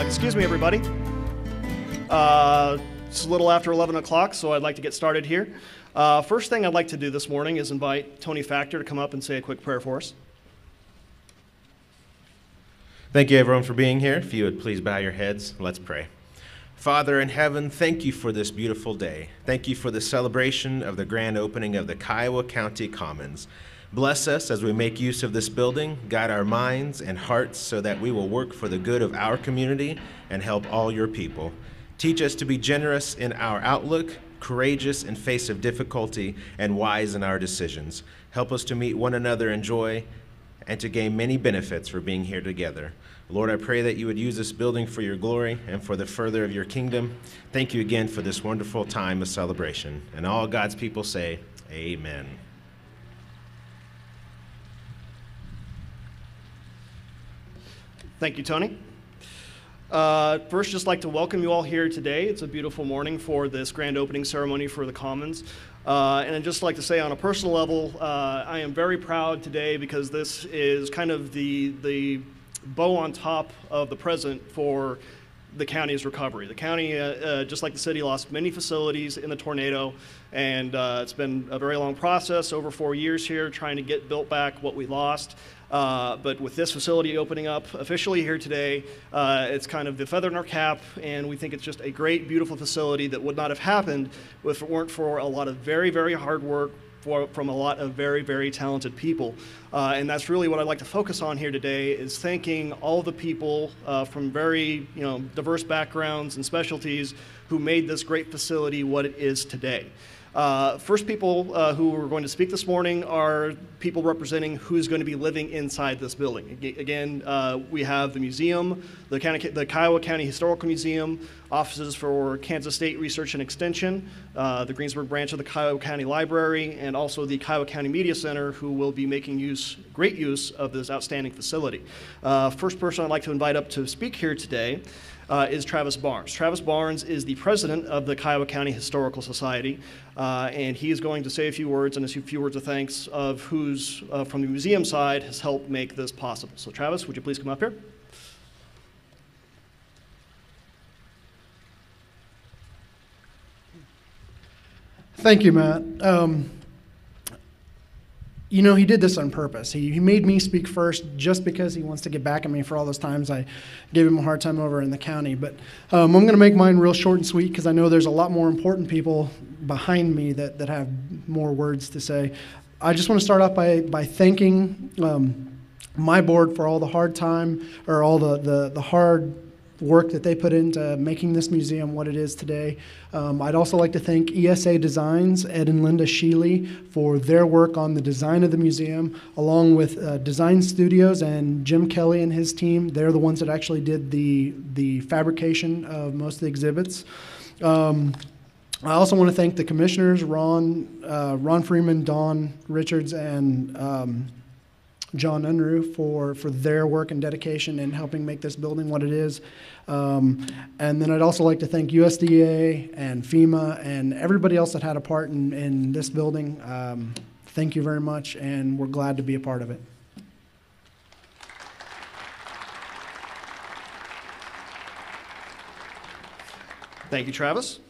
Excuse me, everybody. It's a little after 11 o'clock, so I'd like to get started here. First thing I'd like to do this morning is invite Tony Factor to come up and say a quick prayer for us. Thank you, everyone, for being here. If you would please bow your heads, let's pray. Father in heaven, thank you for this beautiful day. Thank you for the celebration of the grand opening of the Kiowa County Commons. Bless us as we make use of this building, guide our minds and hearts so that we will work for the good of our community and help all your people. Teach us to be generous in our outlook, courageous in face of difficulty, and wise in our decisions. Help us to meet one another in joy and to gain many benefits for being here together. Lord, I pray that you would use this building for your glory and for the further of your kingdom. Thank you again for this wonderful time of celebration. And all God's people say, amen. Thank you, Tony. First, just like to welcome you all here today. It's a beautiful morning for this grand opening ceremony for the Commons. And I'd just like to say on a personal level, I am very proud today because this is kind of the bow on top of the present for the county's recovery. The county, just like the city, lost many facilities in the tornado, and it's been a very long process, over 4 years here, trying to get built back what we lost. But with this facility opening up officially here today, it's kind of the feather in our cap, and we think it's just a great, beautiful facility that would not have happened if it weren't for a lot of very, very hard work from a lot of very, very talented people. And that's really what I'd like to focus on here today, is thanking all the people from very diverse backgrounds and specialties who made this great facility what it is today. First people who are going to speak this morning are people representing who's going to be living inside this building. Again, we have the museum, the Kiowa County Historical Museum, offices for Kansas State Research and Extension, the Greensburg branch of the Kiowa County Library, and also the Kiowa County Media Center, who will be making great use of this outstanding facility. First person I'd like to invite up to speak here today is Travis Barnes. Travis Barnes is the president of the Kiowa County Historical Society, and he is going to say a few words and a few words of thanks of who's from the museum side has helped make this possible. So Travis, would you please come up here? Thank you, Matt. He did this on purpose. He made me speak first just because he wants to get back at me for all those times I gave him a hard time over in the county. But I'm going to make mine real short and sweet because I know there's a lot more important people behind me that have more words to say. I just want to start off by thanking my board for all the hard time, or all the hard work that they put into making this museum what it is today. I'd also like to thank ESA Designs, Ed and Linda Sheely, for their work on the design of the museum, along with Design Studios and Jim Kelly and his team. They're the ones that actually did the fabrication of most of the exhibits. I also want to thank the commissioners, Ron Freeman, Don Richards, and John Unruh for their work and dedication in helping make this building what it is. And then I'd also like to thank USDA and FEMA and everybody else that had a part in this building. Thank you very much, and we're glad to be a part of it. Thank you, Travis.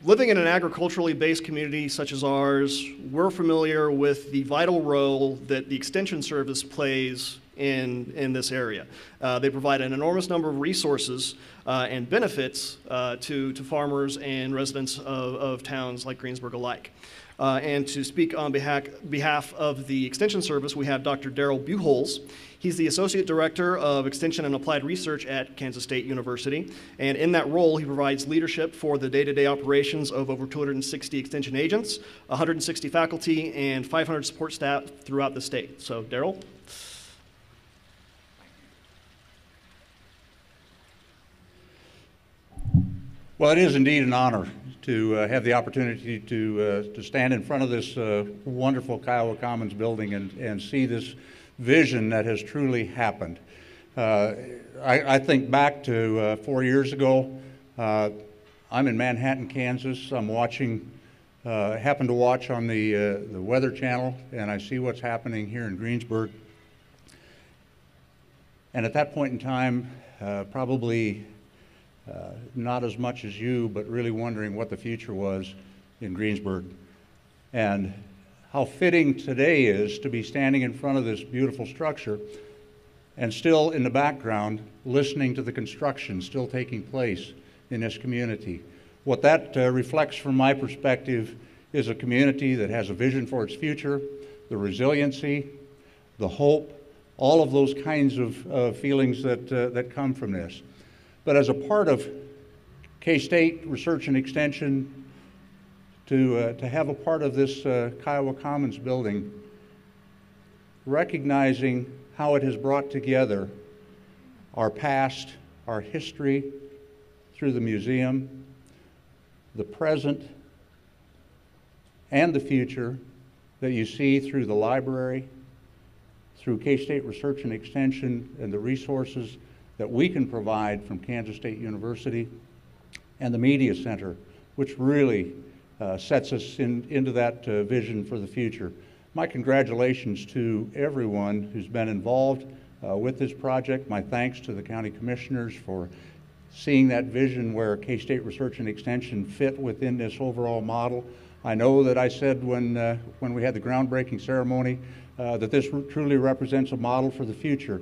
Living in an agriculturally based community such as ours, we're familiar with the vital role that the Extension Service plays in this area. They provide an enormous number of resources and benefits to farmers and residents of towns like Greensburg alike. And to speak on behalf of the Extension Service, we have Dr. Daryl Buchholz. He's the Associate Director of Extension and Applied Research at Kansas State University, and in that role, he provides leadership for the day-to-day operations of over 260 Extension agents, 160 faculty, and 500 support staff throughout the state. So, Daryl? Well, it is indeed an honor to have the opportunity to stand in front of this wonderful Kiowa Commons building and see this vision that has truly happened. I think back to 4 years ago. I'm in Manhattan, Kansas. I'm watching, happen to watch on the Weather Channel, and I see what's happening here in Greensburg. And at that point in time, probably not as much as you, but really wondering what the future was in Greensburg. And how fitting today is to be standing in front of this beautiful structure and still in the background listening to the construction still taking place in this community. What that reflects from my perspective is a community that has a vision for its future, the resiliency, the hope, all of those kinds of feelings that come from this. But as a part of K-State Research and Extension, to have a part of this Kiowa Commons building, recognizing how it has brought together our past, our history through the museum, the present, and the future that you see through the library, through K-State Research and Extension and the resources that we can provide from Kansas State University, and the Media Center, which really sets us into that vision for the future. My congratulations to everyone who's been involved with this project. My thanks to the county commissioners for seeing that vision where K-State Research and Extension fit within this overall model. I know that I said when we had the groundbreaking ceremony that this truly represents a model for the future.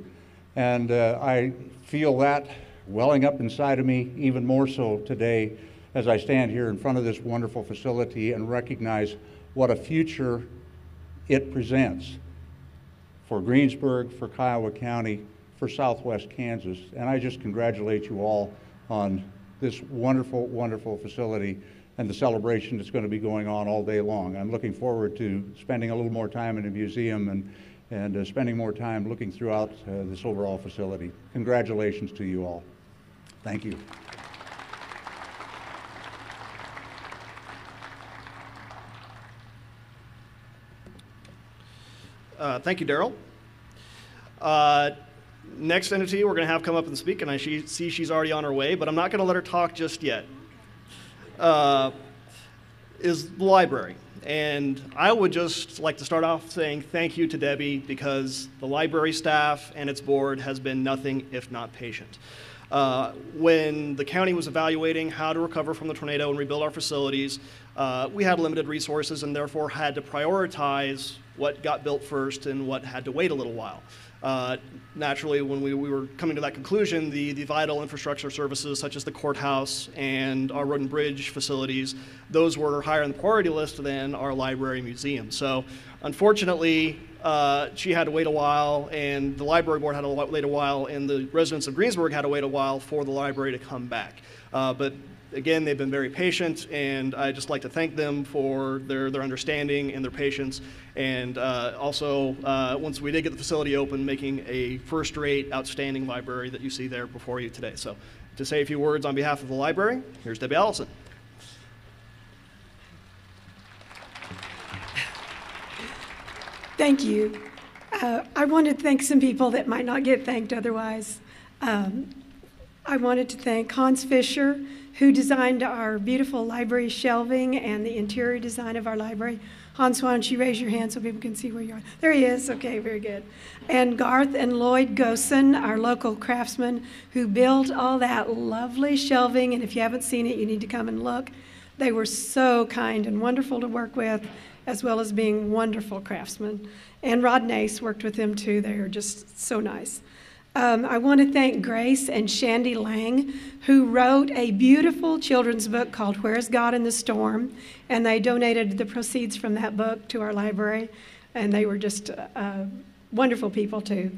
And I feel that welling up inside of me even more so today as I stand here in front of this wonderful facility and recognize what a future it presents for Greensburg, for Kiowa County, for Southwest Kansas. And I just congratulate you all on this wonderful, wonderful facility and the celebration that's going to be going on all day long. I'm looking forward to spending a little more time in the museum and spending more time looking throughout this overall facility. Congratulations to you all. Thank you. Thank you, Daryl. Next entity we're going to have come up and speak, and I see she's already on her way, but I'm not going to let her talk just yet, is the library. And I would just like to start off saying thank you to Debbie, because the library staff and its board has been nothing if not patient. When the county was evaluating how to recover from the tornado and rebuild our facilities, we had limited resources and therefore had to prioritize what got built first and what had to wait a little while. Naturally, when we were coming to that conclusion, the vital infrastructure services such as the courthouse and our road and bridge facilities, those were higher on the priority list than our library museum. So unfortunately, she had to wait a while, and the library board had to wait a while, and the residents of Greensburg had to wait a while for the library to come back. But again, they've been very patient, and I'd just like to thank them for their understanding and their patience. And also, once we did get the facility open, making a first-rate, outstanding library that you see there before you today. So to say a few words on behalf of the library, here's Debbie Allison. Thank you. I wanted to thank some people that might not get thanked otherwise. I wanted to thank Hans Fisher, who designed our beautiful library shelving and the interior design of our library. Hans, why don't you raise your hand so people can see where you are? There he is. Okay, very good. And Garth and Lloyd Gosen, our local craftsmen, who built all that lovely shelving. And if you haven't seen it, you need to come and look. They were so kind and wonderful to work with, as well as being wonderful craftsmen. And Rod Nace worked with them too. They are just so nice. I want to thank Grace and Shandy Lang, who wrote a beautiful children's book called Where's God in the Storm, and they donated the proceeds from that book to our library, and they were just wonderful people too.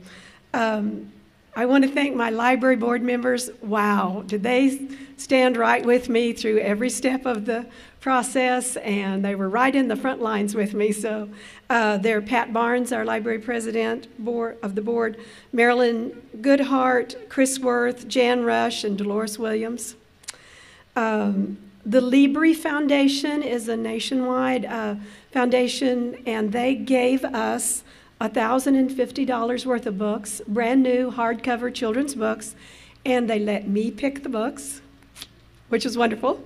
I want to thank my library board members. Wow, did they stand right with me through every step of the process, and they were right in the front lines with me. So they're Pat Barnes, our library president of the board, Marilyn Goodhart, Chris Worth, Jan Rush, and Dolores Williams. The Libri Foundation is a nationwide foundation, and they gave us $1,050 worth of books, brand new hardcover children's books, and they let me pick the books, which is wonderful.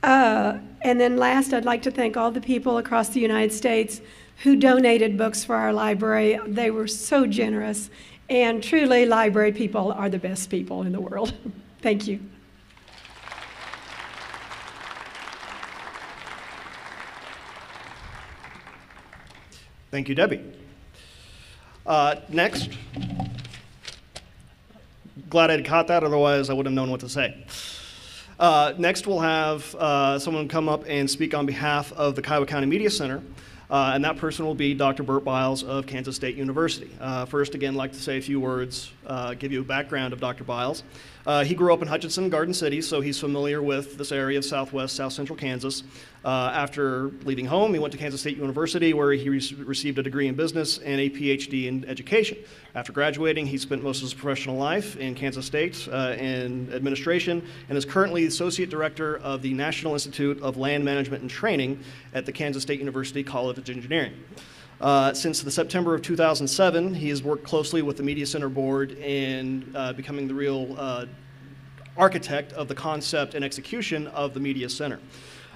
And then last, I'd like to thank all the people across the United States who donated books for our library. They were so generous, And truly, library people are the best people in the world. Thank you. Thank you, Debbie. Next. Glad I'd caught that, otherwise I would have known what to say. Next, we'll have someone come up and speak on behalf of the Kiowa County Media Center, and that person will be Dr. Burt Biles of Kansas State University. First, again, I'd like to say a few words, give you a background of Dr. Biles. He grew up in Hutchinson, Garden City, so he's familiar with this area of southwest, south central Kansas. After leaving home, he went to Kansas State University, where he received a degree in business and a PhD in education. After graduating, he spent most of his professional life in Kansas State in administration, and is currently the Associate Director of the National Institute of Land Management and Training at the Kansas State University College of Engineering. Since the September of 2007, he has worked closely with the Media Center Board in becoming the real architect of the concept and execution of the Media Center.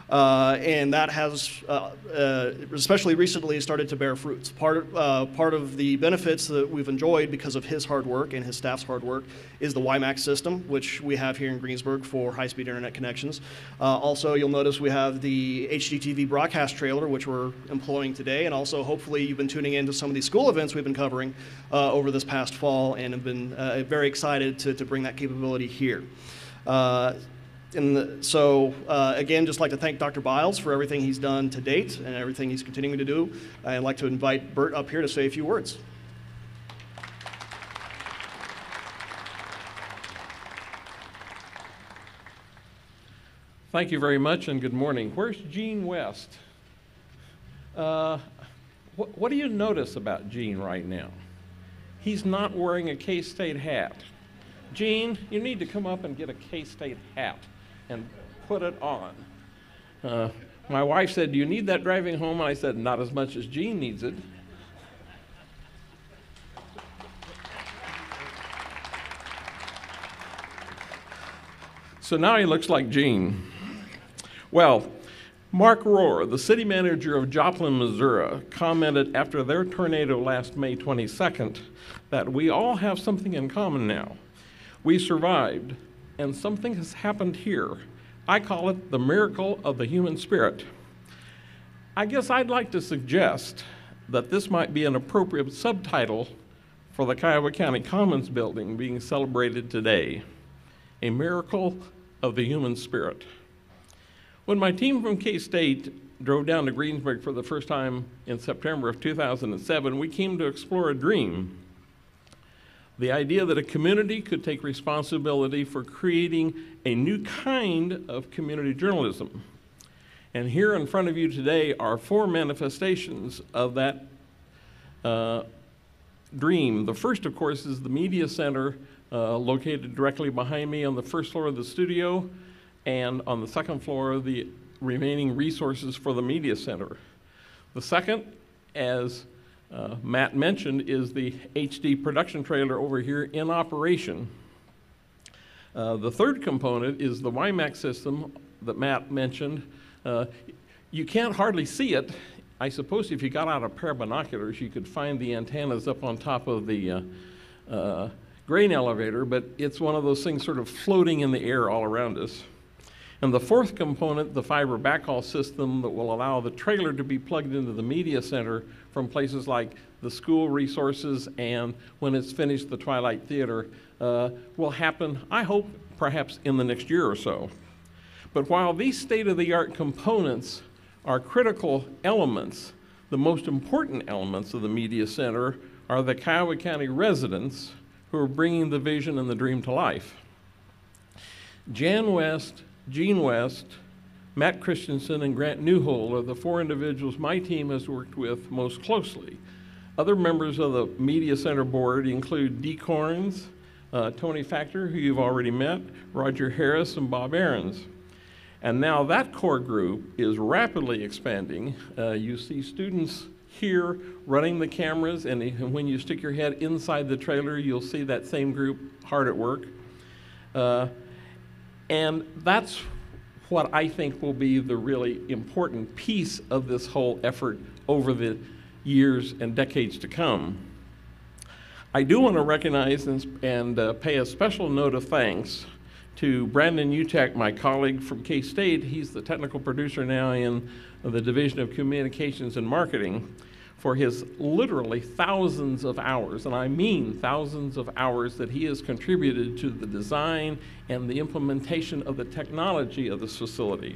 And that has, especially recently, started to bear fruits. Part of the benefits that we've enjoyed because of his hard work and his staff's hard work is the WiMAX system, which we have here in Greensburg for high-speed internet connections. Also, you'll notice we have the HDTV broadcast trailer, which we're employing today, and also hopefully you've been tuning into some of these school events we've been covering over this past fall, and have been very excited to bring that capability here. Again, just like to thank Dr. Biles for everything he's done to date and everything he's continuing to do. I'd like to invite Burt up here to say a few words. Thank you very much, and good morning. Where's Gene West? What do you notice about Gene right now? He's not wearing a K-State hat. Gene, you need to come up and get a K-State hat and put it on. My wife said, "Do you need that driving home?" And I said, "Not as much as Gene needs it." So now he looks like Gene. Well, Mark Rohr, the city manager of Joplin, Missouri, commented after their tornado last May 22nd that we all have something in common now. We survived, and something has happened here. I call it the miracle of the human spirit. I guess I'd like to suggest that this might be an appropriate subtitle for the Kiowa County Commons building being celebrated today, a miracle of the human spirit. When my team from K-State drove down to Greensburg for the first time in September of 2007, we came to explore a dream. The idea that a community could take responsibility for creating a new kind of community journalism. And here in front of you today are 4 manifestations of that dream. The first, of course, is the Media Center located directly behind me on the first floor of the studio, and on the second floor, the remaining resources for the Media Center. The second, as Matt mentioned, is the HD production trailer over here in operation. The third component is the WiMAX system that Matt mentioned. You can't hardly see it. I suppose if you got out a pair of binoculars, you could find the antennas up on top of the grain elevator, but it's one of those things sort of floating in the air all around us. And the fourth component, the fiber backhaul system that will allow the trailer to be plugged into the Media Center from places like the school resources, and when it's finished, the Twilight Theater, will happen, I hope, perhaps in the next year or so. But while these state-of-the-art components are critical elements, the most important elements of the Media Center are the Kiowa County residents who are bringing the vision and the dream to life. Jan West, Gene West, Matt Christensen, and Grant Newhole are the 4 individuals my team has worked with most closely. Other members of the Media Center board include Dee Corns, Tony Factor, who you've already met, Roger Harris, and Bob Aarons. And now that core group is rapidly expanding. You see students here running the cameras, and when you stick your head inside the trailer, you'll see that same group hard at work. And that's what I think will be the really important piece of this whole effort over the years and decades to come. I do want to recognize and pay a special note of thanks to Brandon Utek, my colleague from K-State. He's the technical producer now in the Division of Communications and Marketing, for his literally thousands of hours, and I mean thousands of hours, that he has contributed to the design and the implementation of the technology of this facility.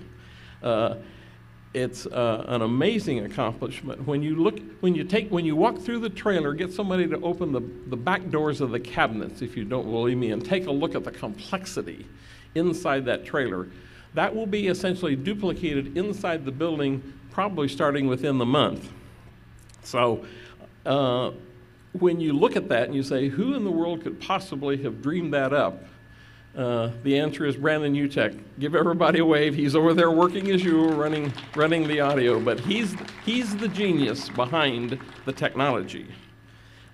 It's an amazing accomplishment. When you walk through the trailer, get somebody to open the back doors of the cabinets, if you don't believe me, and take a look at the complexity inside that trailer. That will be essentially duplicated inside the building, probably starting within the month. So when you look at that and you say, who in the world could possibly have dreamed that up? The answer is Brandon Utek. Give everybody a wave. He's over there working as usual, running the audio, but he's the genius behind the technology.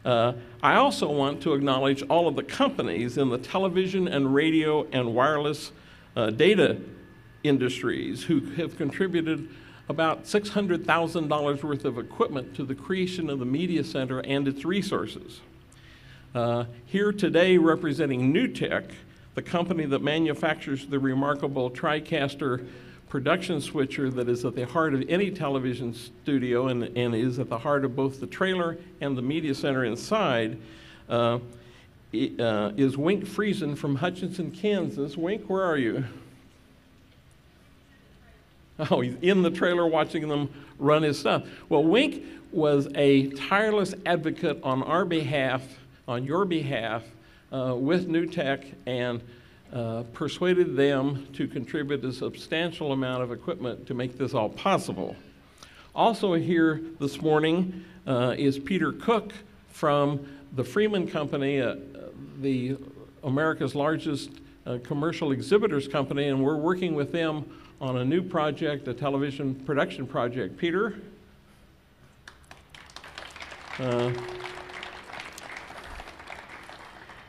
I also want to acknowledge all of the companies in the television and radio and wireless data industries who have contributed about $600,000 worth of equipment to the creation of the Media Center and its resources. Here today representing NewTek, the company that manufactures the remarkable TriCaster production switcher that is at the heart of any television studio and is at the heart of both the trailer and the Media Center inside, is Wink Friesen from Hutchinson, Kansas. Wink, where are you? Oh, he's in the trailer watching them run his stuff. Well, Wink was a tireless advocate on our behalf, on your behalf, with NewTek, and persuaded them to contribute a substantial amount of equipment to make this all possible. Also here this morning is Peter Cook from the Freeman Company, the America's largest commercial exhibitors company, and we're working with them on a new project, a television production project. Peter?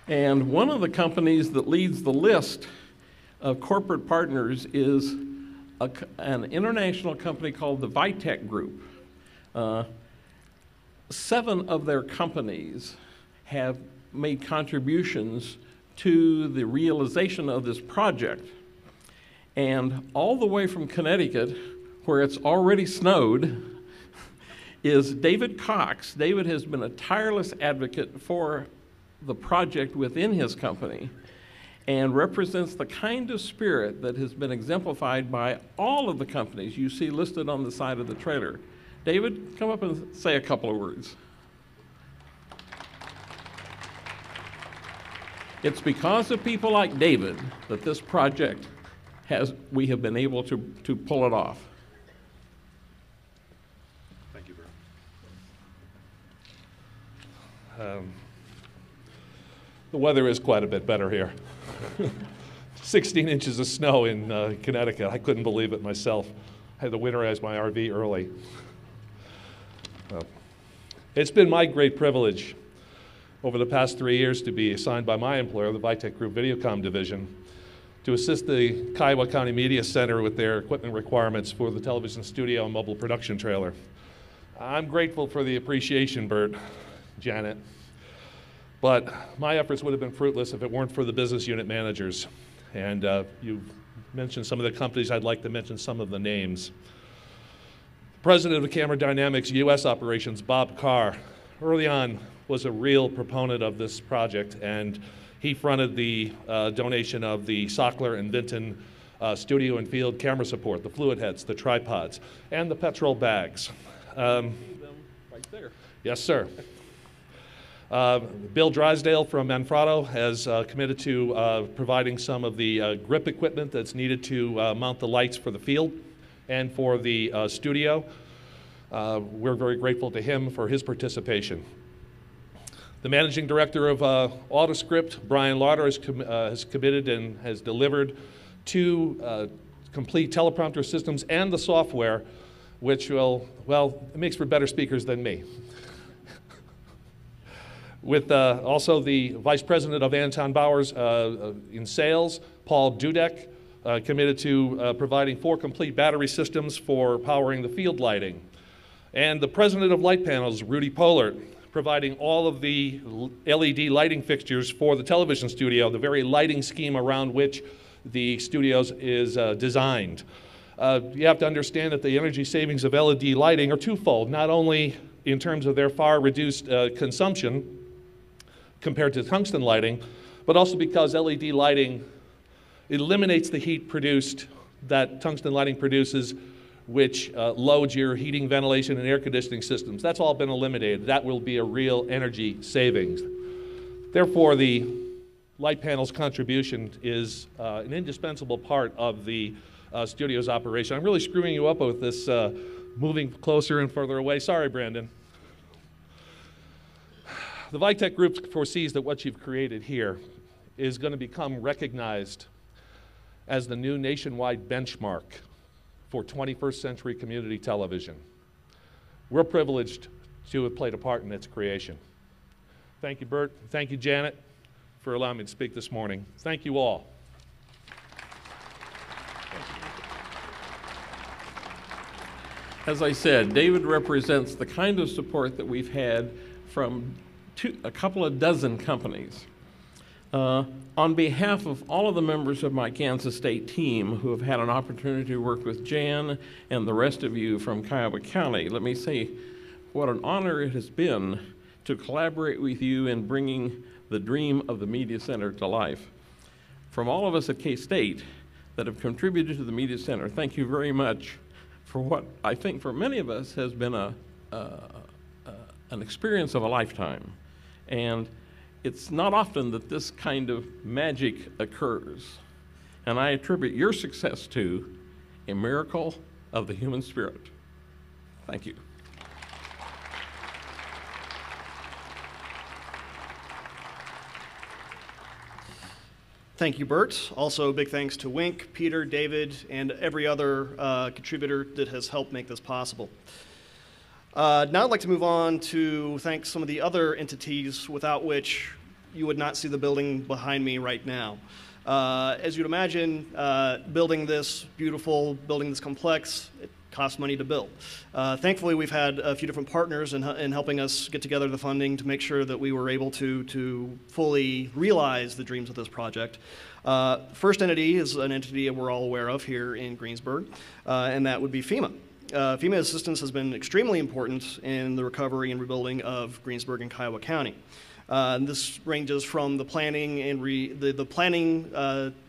And one of the companies that leads the list of corporate partners is an international company called the Vitek Group. 7 of their companies have made contributions to the realization of this project. And all the way from Connecticut, where it's already snowed, is David Cox. David has been a tireless advocate for the project within his company and represents the kind of spirit that has been exemplified by all of the companies you see listed on the side of the trailer. David, come up and say a couple of words. It's because of people like David that this project we have been able to pull it off. Thank you, Bert. The weather is quite a bit better here. 16 inches of snow in Connecticut. I couldn't believe it myself. I had to winterize my RV early. It's been my great privilege over the past 3 years to be assigned by my employer, the Vitek Group Videocom Division, to assist the Kiowa County Media Center with their equipment requirements for the television studio and mobile production trailer. I'm grateful for the appreciation, Bert, Janet, but my efforts would have been fruitless if it weren't for the business unit managers. And you've mentioned some of the companies. I'd like to mention some of the names. President of Camera Dynamics U.S. operations, Bob Carr, early on was a real proponent of this project, and he fronted the donation of the Sockler and Vinton studio and field camera support, the fluid heads, the tripods, and the petrol bags. Right there. Yes, sir. Bill Drysdale from Manfrotto has committed to providing some of the grip equipment that's needed to mount the lights for the field and for the studio. We're very grateful to him for his participation. The managing director of Autoscript, Brian Lauder, has committed and has delivered 2 complete teleprompter systems and the software, which will, well, it makes for better speakers than me. With also the vice president of Anton Bowers in sales, Paul Dudek, committed to providing 4 complete battery systems for powering the field lighting. And the president of Light Panels, Rudy Pollard, providing all of the LED lighting fixtures for the television studio, the very lighting scheme around which the studios is designed. You have to understand that the energy savings of LED lighting are twofold, not only in terms of their far reduced consumption compared to tungsten lighting, but also because LED lighting eliminates the heat produced that tungsten lighting produces, which loads your heating, ventilation, and air conditioning systems. That's all been eliminated. That will be a real energy savings. Therefore, the light panel's contribution is an indispensable part of the studio's operation. I'm really screwing you up with this moving closer and further away. Sorry, Brandon. The Vitek Group foresees that what you've created here is going to become recognized as the new nationwide benchmark for 21st century community television. We're privileged to have played a part in its creation. Thank you, Bert. Thank you, Janet, for allowing me to speak this morning. Thank you all. As I said, David represents the kind of support that we've had from a couple of dozen companies. On behalf of all of the members of my Kansas State team who have had an opportunity to work with Jan and the rest of you from Kiowa County, let me say what an honor it has been to collaborate with you in bringing the dream of the Media Center to life. From all of us at K-State that have contributed to the Media Center, thank you very much for what I think for many of us has been an experience of a lifetime. And it's not often that this kind of magic occurs. And I attribute your success to a miracle of the human spirit. Thank you. Thank you, Bert. Also, big thanks to Wink, Peter, David, and every other contributor that has helped make this possible. Now I'd like to move on to thank some of the other entities without which you would not see the building behind me right now. As you'd imagine, building this beautiful, building this complex, it costs money to build. Thankfully, we've had a few different partners in helping us get together the funding to make sure that we were able to fully realize the dreams of this project. First entity is an entity we're all aware of here in Greensburg, and that would be FEMA. FEMA assistance has been extremely important in the recovery and rebuilding of Greensburg and Kiowa County. This ranges from the planning and the planning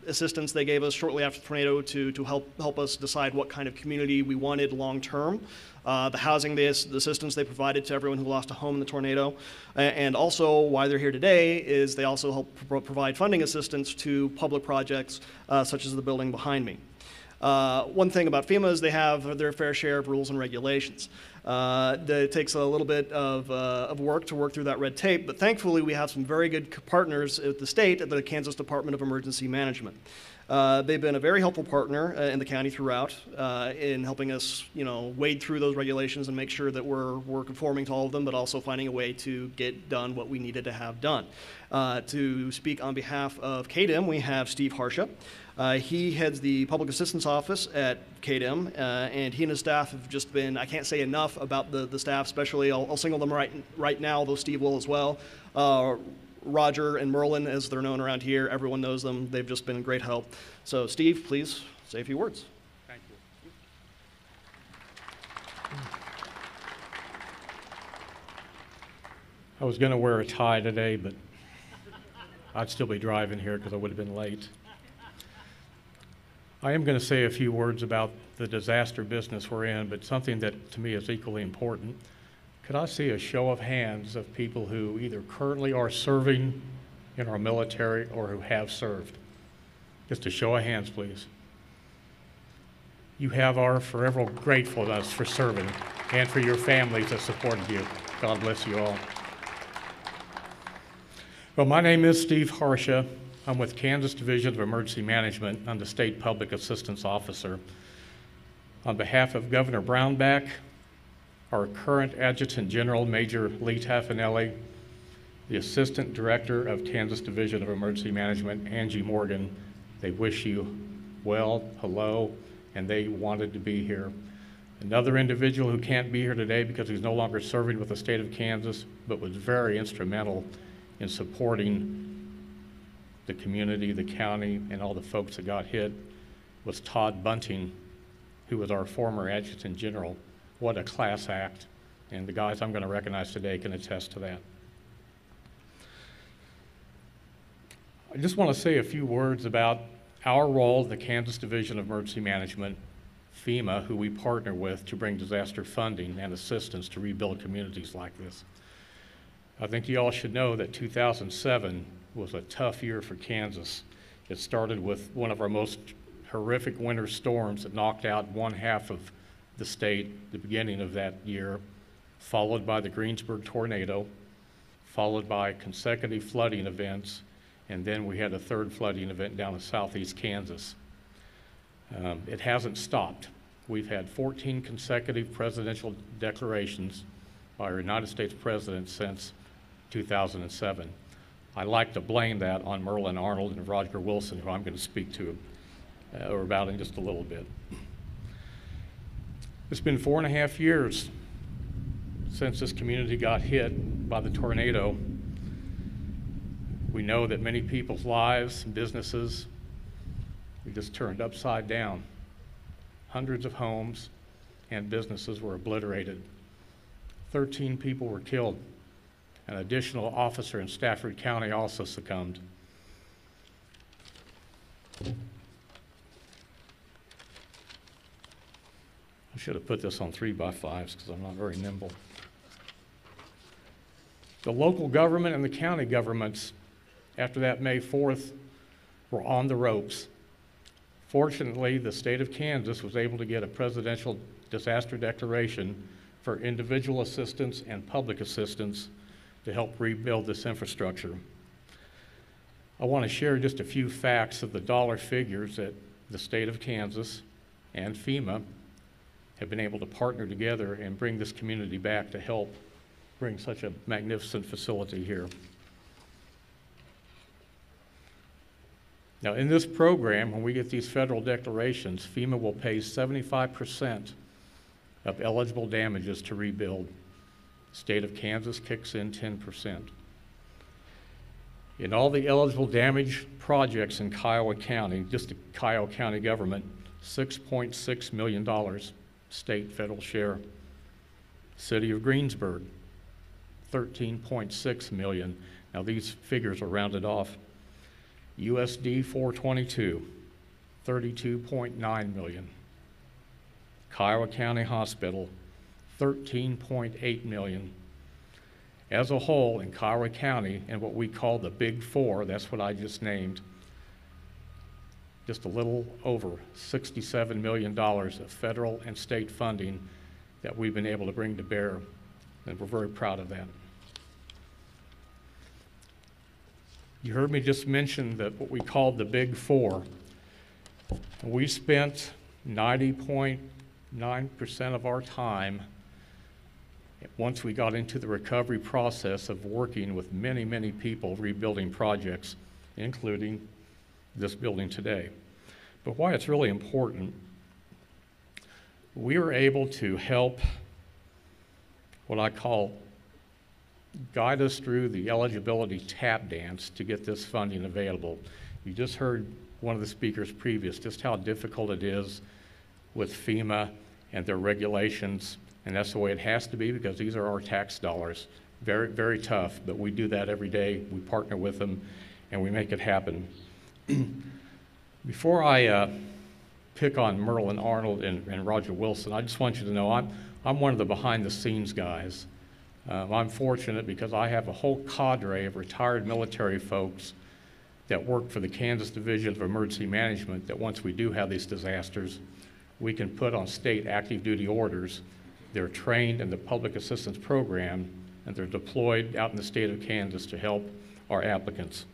assistance they gave us shortly after the tornado to help us decide what kind of community we wanted long term. The housing the assistance they provided to everyone who lost a home in the tornado, and also why they're here today is they also help provide funding assistance to public projects such as the building behind me. One thing about FEMA is they have their fair share of rules and regulations. It takes a little bit of work to work through that red tape, but thankfully we have some very good partners at the state, at the Kansas Department of Emergency Management. They've been a very helpful partner in the county throughout in helping us, wade through those regulations and make sure that we're conforming to all of them, but also finding a way to get done what we needed to have done. To speak on behalf of KDIM, we have Steve Harsha. He heads the Public Assistance Office at KDIM, and he and his staff have just been, I can't say enough about the staff, especially, I'll single them right now, though Steve will as well. Roger and Merlin, as they're known around here, everyone knows them. They've just been great help. So Steve, please say a few words. Thank you. I was going to wear a tie today, but I'd still be driving here because I would have been late. I am going to say a few words about the disaster business we're in, but something that to me is equally important. Could I see a show of hands of people who either currently are serving in our military or who have served? Just a show of hands, please. You have our forever gratefulness for serving and for your families that supported you. God bless you all. Well, my name is Steve Harsha. I'm with Kansas Division of Emergency Management. I'm the State Public Assistance Officer. On behalf of Governor Brownback, our current Adjutant General, Major Lee Taffanelli, the Assistant Director of Kansas Division of Emergency Management, Angie Morgan, they wish you well, hello, and they wanted to be here. Another individual who can't be here today because he's no longer serving with the state of Kansas, but was very instrumental in supporting the community, the county, and all the folks that got hit, was Todd Bunting, who was our former Adjutant General. What a class act. And the guys I'm going to recognize today can attest to that. I just want to say a few words about our role in the Kansas Division of Emergency Management, FEMA, who we partner with to bring disaster funding and assistance to rebuild communities like this. I think you all should know that 2007 was a tough year for Kansas. It started with one of our most horrific winter storms that knocked out one half of the state, the beginning of that year, followed by the Greensburg tornado, followed by consecutive flooding events, and then we had a third flooding event down in southeast Kansas. It hasn't stopped. We've had 14 consecutive presidential declarations by our United States President since 2007. I like to blame that on Merlin Arnold and Roger Wilson, who I'm going to speak to or about in just a little bit. It's been 4.5 years since this community got hit by the tornado. We know that many people's lives and businesses were just turned upside down. Hundreds of homes and businesses were obliterated. 13 people were killed. An additional officer in Stafford County also succumbed. I should have put this on 3x5s because I'm not very nimble. The local government and the county governments, after that May 4th, were on the ropes. Fortunately, the state of Kansas was able to get a presidential disaster declaration for individual assistance and public assistance to help rebuild this infrastructure. I want to share just a few facts of the dollar figures that the state of Kansas and FEMA have been able to partner together and bring this community back to help bring such a magnificent facility here. Now, in this program, when we get these federal declarations, FEMA will pay 75% of eligible damages to rebuild. The state of Kansas kicks in 10%. In all the eligible damage projects in Kiowa County, just the Kiowa County government, $6.6 million state federal share. City of Greensburg, $13.6 million. Now these figures are rounded off. USD 422, $32.9 million. Kiowa County Hospital, $13.8 million. As a whole, in Kiowa County, and what we call the Big Four, that's what I just named, just a little over $67 million of federal and state funding that we've been able to bring to bear, and we're very proud of that. You heard me just mention that what we called the Big Four. We spent 90.9% of our time, once we got into the recovery process, of working with many, many people rebuilding projects, including this building today. But why it's really important, we were able to help what I call guide us through the eligibility tap dance to get this funding available. You just heard one of the speakers previous just how difficult it is with FEMA and their regulations, and that's the way it has to be because these are our tax dollars. Very, very tough, but we do that every day. We partner with them and we make it happen. Before I pick on Merlin Arnold and Roger Wilson, I just want you to know I'm one of the behind the scenes guys. I'm fortunate because I have a whole cadre of retired military folks that work for the Kansas Division of Emergency Management that once we do have these disasters, we can put on state active duty orders. They're trained in the public assistance program and they're deployed out in the state of Kansas to help our applicants.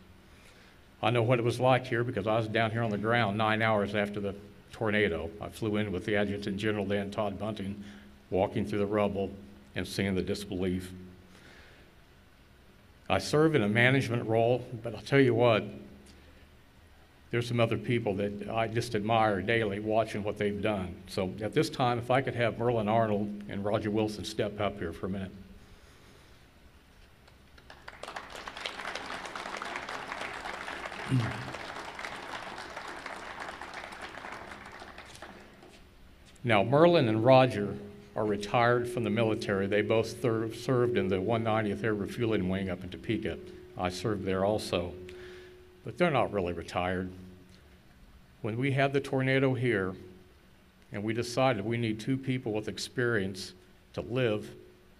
I know what it was like here because I was down here on the ground 9 hours after the tornado. I flew in with the Adjutant General then, Todd Bunting, walking through the rubble and seeing the disbelief. I serve in a management role, but I'll tell you what, there's some other people that I just admire daily watching what they've done. So at this time, if I could have Merlin Arnold and Roger Wilson step up here for a minute. Now, Merlin and Roger are retired from the military. They both served in the 190th Air Refueling Wing up in Topeka. I served there also. But they're not really retired. When we had the tornado here, and we decided we need 2 people with experience to live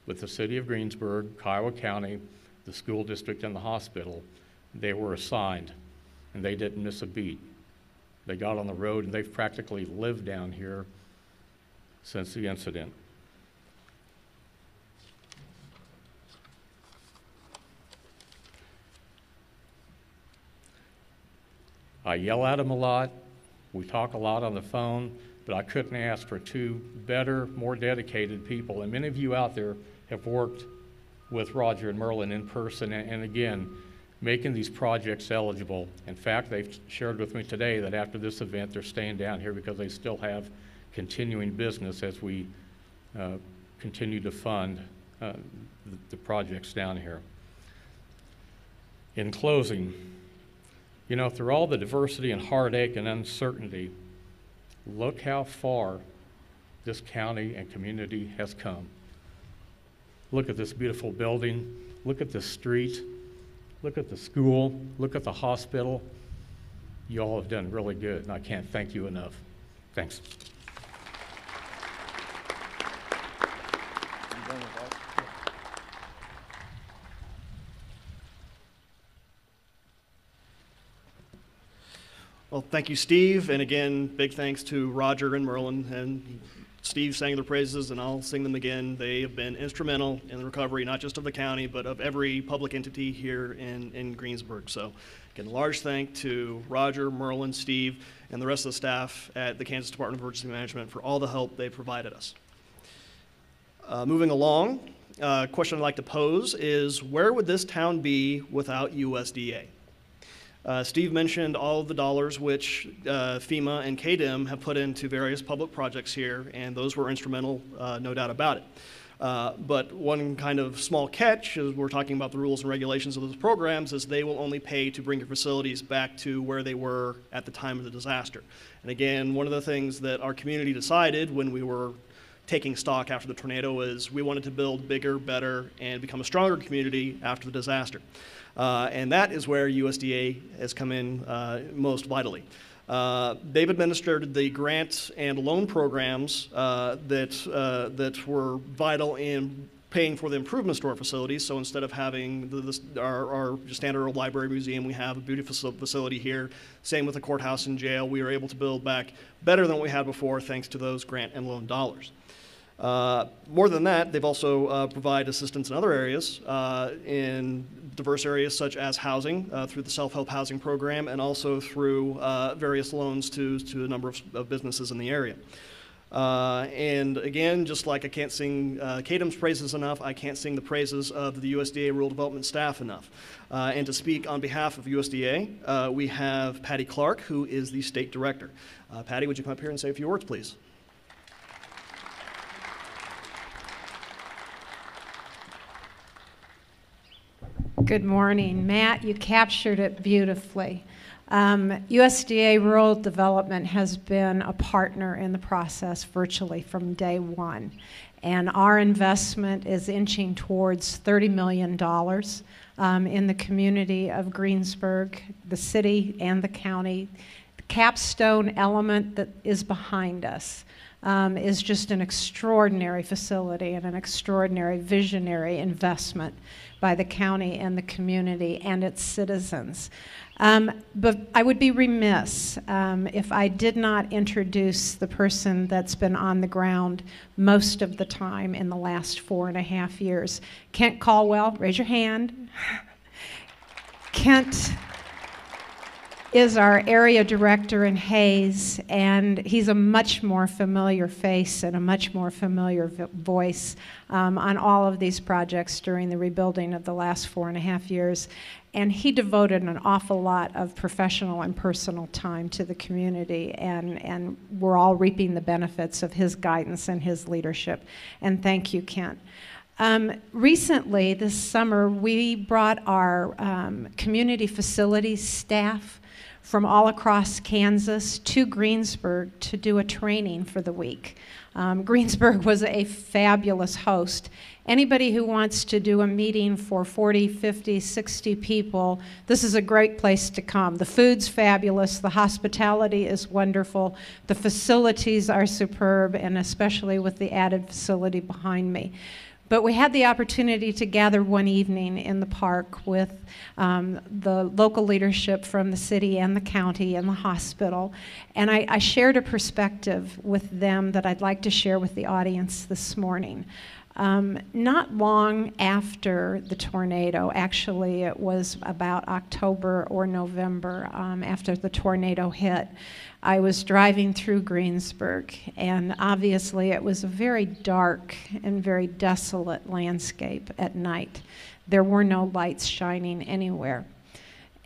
with the city of Greensburg, Kiowa County, the school district, and the hospital, they were assigned, and they didn't miss a beat. They got on the road, and they've practically lived down here since the incident. I yell at them a lot. We talk a lot on the phone, but I couldn't ask for 2 better, more dedicated people. And many of you out there have worked with Roger and Merlin in person, and again, making these projects eligible. In fact, they've shared with me today that after this event, they're staying down here because they still have continuing business as we continue to fund the projects down here. In closing, you know, through all the diversity and heartache and uncertainty, look how far this county and community has come. Look at this beautiful building. Look at the street. Look at the school. Look at the hospital. You all have done really good, and I can't thank you enough. Thanks. Well, thank you, Steve, and again, big thanks to Roger and Merlin. And Steve sang their praises, and I'll sing them again. They have been instrumental in the recovery, not just of the county, but of every public entity here in Greensburg. So, again, a large thank to Roger, Merlin, Steve, and the rest of the staff at the Kansas Department of Emergency Management for all the help they provided us. Moving along, a question I'd like to pose is, where would this town be without USDA? Steve mentioned all of the dollars which FEMA and KDIM have put into various public projects here, and those were instrumental, no doubt about it. But one kind of small catch, as we're talking about the rules and regulations of those programs, is they will only pay to bring your facilities back to where they were at the time of the disaster. And again, one of the things that our community decided when we were taking stock after the tornado is we wanted to build bigger, better, and become a stronger community after the disaster. And that is where USDA has come in most vitally. They've administered the grant and loan programs that were vital in paying for the improvements to our facilities. So instead of having our standard library museum, we have a beautiful facility here. Same with the courthouse and jail. We were able to build back better than what we had before thanks to those grant and loan dollars. More than that, they've also provided assistance in other areas, in diverse areas such as housing through the self-help housing program, and also through various loans to a number of businesses in the area. And again, just like I can't sing KDIM's praises enough, I can't sing the praises of the USDA Rural Development staff enough. And to speak on behalf of USDA, we have Patty Clark, who is the state director. Patty, would you come up here and say a few words, please? Good morning. Matt, you captured it beautifully. USDA Rural Development has been a partner in the process virtually from day one. And our investment is inching towards $30 million in the community of Greensburg, the city and the county. The capstone element that is behind us is just an extraordinary facility and an extraordinary visionary investment by the county and the community and its citizens. But I would be remiss if I did not introduce the person that's been on the ground most of the time in the last 4.5 years. Kent Caldwell, raise your hand. Kent is our area director in Hayes, and he's a much more familiar face and a much more familiar voice on all of these projects during the rebuilding of the last 4.5 years. And he devoted an awful lot of professional and personal time to the community, and we're all reaping the benefits of his guidance and his leadership. And thank you, Kent. Recently, this summer, we brought our community facilities staff from all across Kansas to Greensburg to do a training for the week. Greensburg was a fabulous host. Anybody who wants to do a meeting for 40, 50, 60 people, this is a great place to come. The food's fabulous, the hospitality is wonderful, the facilities are superb, and especially with the added facility behind me. But we had the opportunity to gather one evening in the park with the local leadership from the city and the county and the hospital. And I shared a perspective with them that I'd like to share with the audience this morning. Not long after the tornado, actually it was about October or November after the tornado hit, I was driving through Greensburg, and obviously it was a very dark and very desolate landscape at night. There were no lights shining anywhere.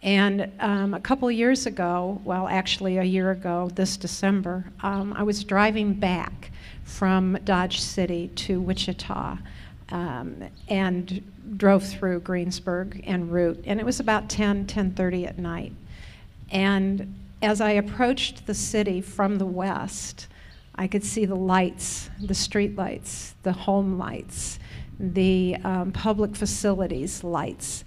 And a couple years ago, well, actually a year ago, this December, I was driving back from Dodge City to Wichita and drove through Greensburg en route, and it was about 10:30 at night. And as I approached the city from the west, I could see the lights, the street lights, the home lights, the public facilities lights.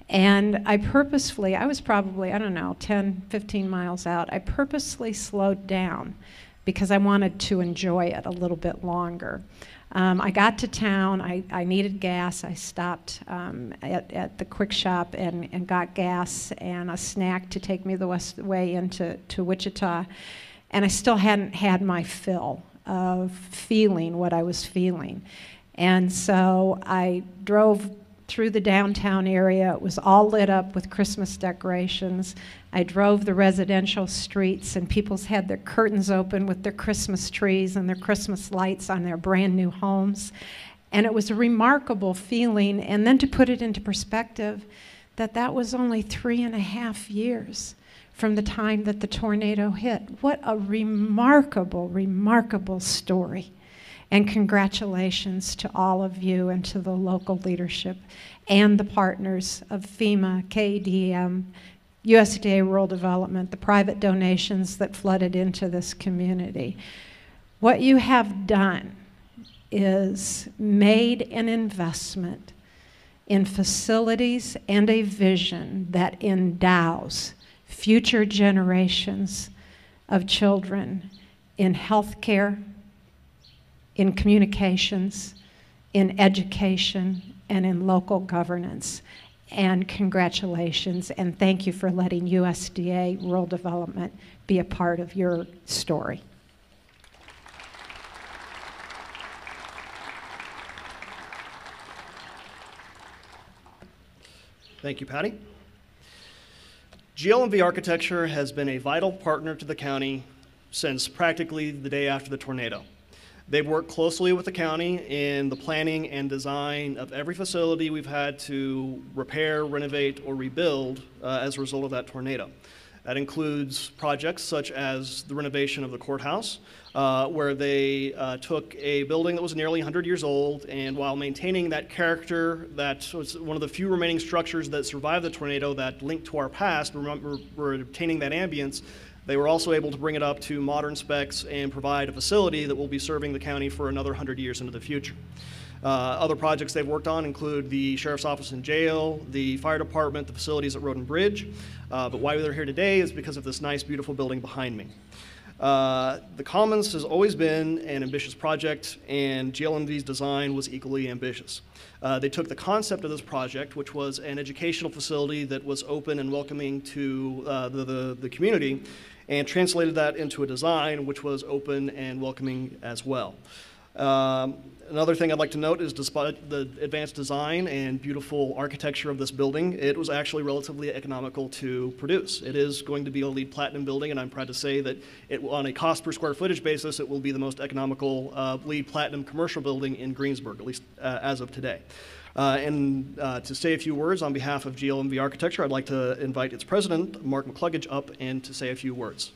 And I purposefully, I was probably, I don't know, 10, 15 miles out, I purposely slowed down because I wanted to enjoy it a little bit longer. I got to town, I needed gas, I stopped at the quick shop and got gas and a snack to take me the way into Wichita, and I still hadn't had my fill of feeling what I was feeling. And so I drove through the downtown area. It was all lit up with Christmas decorations. I drove the residential streets, and people had their curtains open with their Christmas trees and their Christmas lights on their brand new homes. And it was a remarkable feeling. And then to put it into perspective, that was only 3.5 years from the time that the tornado hit. What a remarkable, remarkable story. And congratulations to all of you and to the local leadership and the partners of FEMA, KDM, USDA Rural Development, the private donations that flooded into this community. What you have done is made an investment in facilities and a vision that endows future generations of children in health care, in communications, in education, and in local governance. And congratulations, and thank you for letting USDA Rural Development be a part of your story. Thank you, Patty. GLMV Architecture has been a vital partner to the county since practically the day after the tornado. They've worked closely with the county in the planning and design of every facility we've had to repair, renovate, or rebuild as a result of that tornado. That includes projects such as the renovation of the courthouse, where they took a building that was nearly 100 years old, and while maintaining that character, that was one of the few remaining structures that survived the tornado that linked to our past, we're retaining that ambience. They were also able to bring it up to modern specs and provide a facility that will be serving the county for another 100 years into the future. Other projects they've worked on include the Sheriff's Office and Jail, the Fire Department, the facilities at Road and Bridge. But why they're here today is because of this nice, beautiful building behind me. The Commons has always been an ambitious project, and GLMV's design was equally ambitious. They took the concept of this project, which was an educational facility that was open and welcoming to the community, and translated that into a design which was open and welcoming as well. Another thing I'd like to note is despite the advanced design and beautiful architecture of this building, it was actually relatively economical to produce. It is going to be a LEED Platinum building, and I'm proud to say that on a cost per square footage basis, it will be the most economical LEED Platinum commercial building in Greensburg, at least as of today. To say a few words on behalf of GLMV Architecture, I'd like to invite its president, Mark McCluggage, up and to say a few words.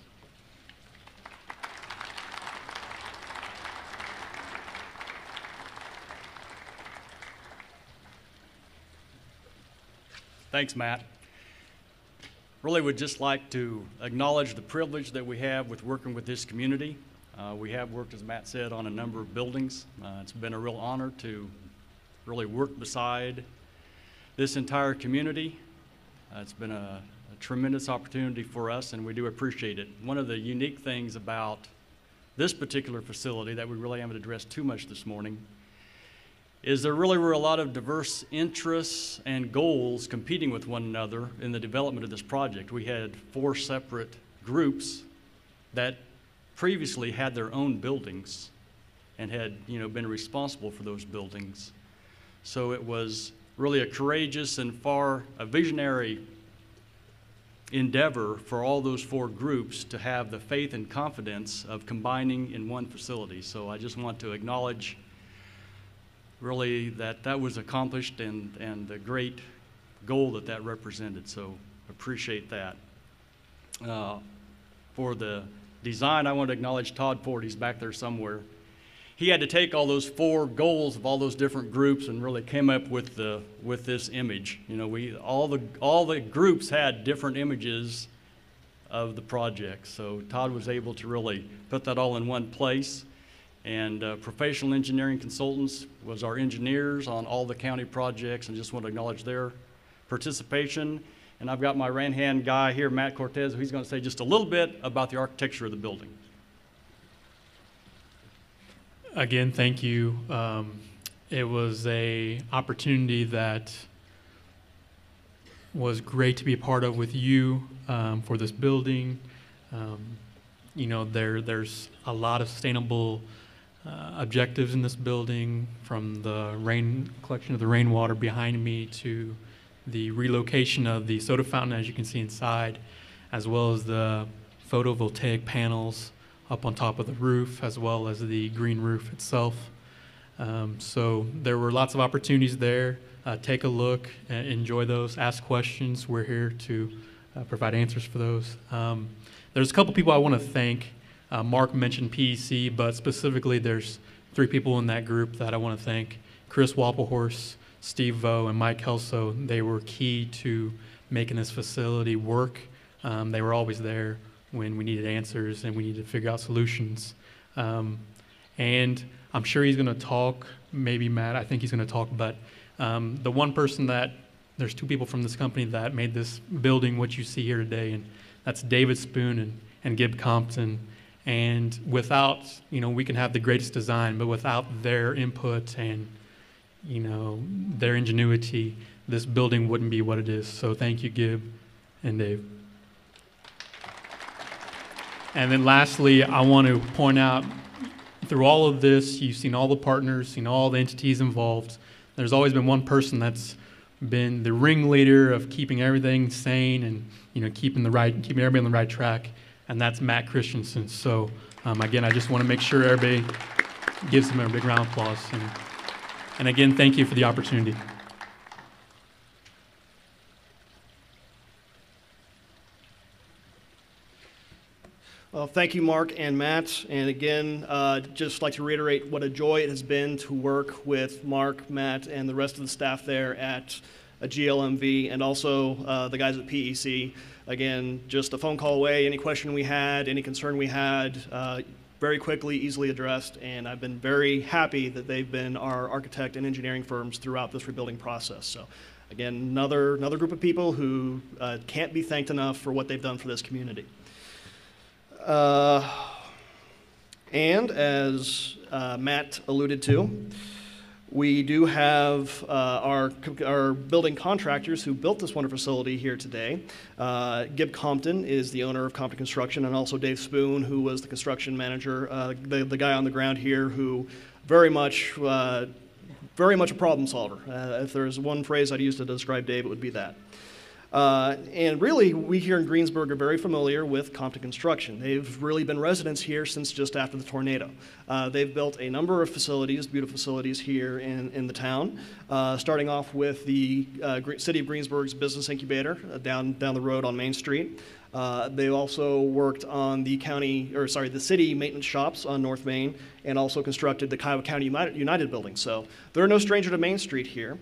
Thanks, Matt. Really would just like to acknowledge the privilege that we have with working with this community. We have worked, as Matt said, on a number of buildings. It's been a real honor to really work beside this entire community. It's been a tremendous opportunity for us, and we do appreciate it. One of the unique things about this particular facility that we really haven't addressed too much this morning is there really were a lot of diverse interests and goals competing with one another in the development of this project. We had 4 separate groups that previously had their own buildings and had been responsible for those buildings. So it was really a courageous and a visionary endeavor for all those 4 groups to have the faith and confidence of combining in one facility. So I just want to acknowledge really that was accomplished and the great goal that represented. So appreciate that. For the design, I want to acknowledge Todd Ford. He's back there somewhere. He had to take all those 4 goals of all those different groups and really came up with this image. All the groups had different images of the project. So Todd was able to really put that all in one place. And professional engineering consultants was our engineers on all the county projects, and just want to acknowledge their participation. And I've got my right-hand guy here, Matt Cortez, who's going to say just a little bit about the architecture of the building. Again, thank you. It was an opportunity that was great to be a part of with you for this building. There's a lot of sustainable objectives in this building, from the collection of the rainwater behind me to the relocation of the soda fountain, as you can see inside, as well as the photovoltaic panels up on top of the roof, as well as the green roof itself. So there were lots of opportunities there. Take a look, enjoy those, ask questions. We're here to provide answers for those. There's a couple people I want to thank. Mark mentioned PEC, but specifically there's 3 people in that group that I want to thank. Chris Wappelhorst, Steve Vo, and Mike Kelso. They were key to making this facility work. They were always there when we needed answers and we needed to figure out solutions. And I'm sure he's going to talk, maybe Matt, I think he's going to talk, but the one person there's 2 people from this company that made this building what you see here today, and that's David Spoon and Gib Compton. And without, we can have the greatest design, but without their input and, their ingenuity, this building wouldn't be what it is. So thank you, Gib and Dave. And then lastly, I want to point out, through all of this, you've seen all the partners, seen all the entities involved. There's always been one person that's been the ringleader of keeping everything sane and, keeping everybody on the right track. And that's Matt Christensen. So again, I just want to make sure everybody gives him a big round of applause. And again, thank you for the opportunity. Well, thank you, Mark and Matt. And again, just like to reiterate what a joy it has been to work with Mark, Matt, and the rest of the staff there at GLMV, and also the guys at PEC. Again, just a phone call away. Any question we had, any concern we had, very quickly, easily addressed. And I've been very happy that they've been our architect and engineering firms throughout this rebuilding process. So again, another group of people who can't be thanked enough for what they've done for this community. And as Matt alluded to, we do have our building contractors who built this wonderful facility here today. Gib Compton is the owner of Compton Construction, and also Dave Spoon, who was the construction manager, the guy on the ground here who very much a problem solver. If there's one phrase I'd use to describe Dave, it would be that. And really, we here in Greensburg are very familiar with Compton Construction. They've really been residents here since just after the tornado. They've built a number of facilities, beautiful facilities here in the town, starting off with the City of Greensburg's business incubator down the road on Main Street. They also worked on the city maintenance shops on North Main, and also constructed the Kiowa County United building. So they're no stranger to Main Street here.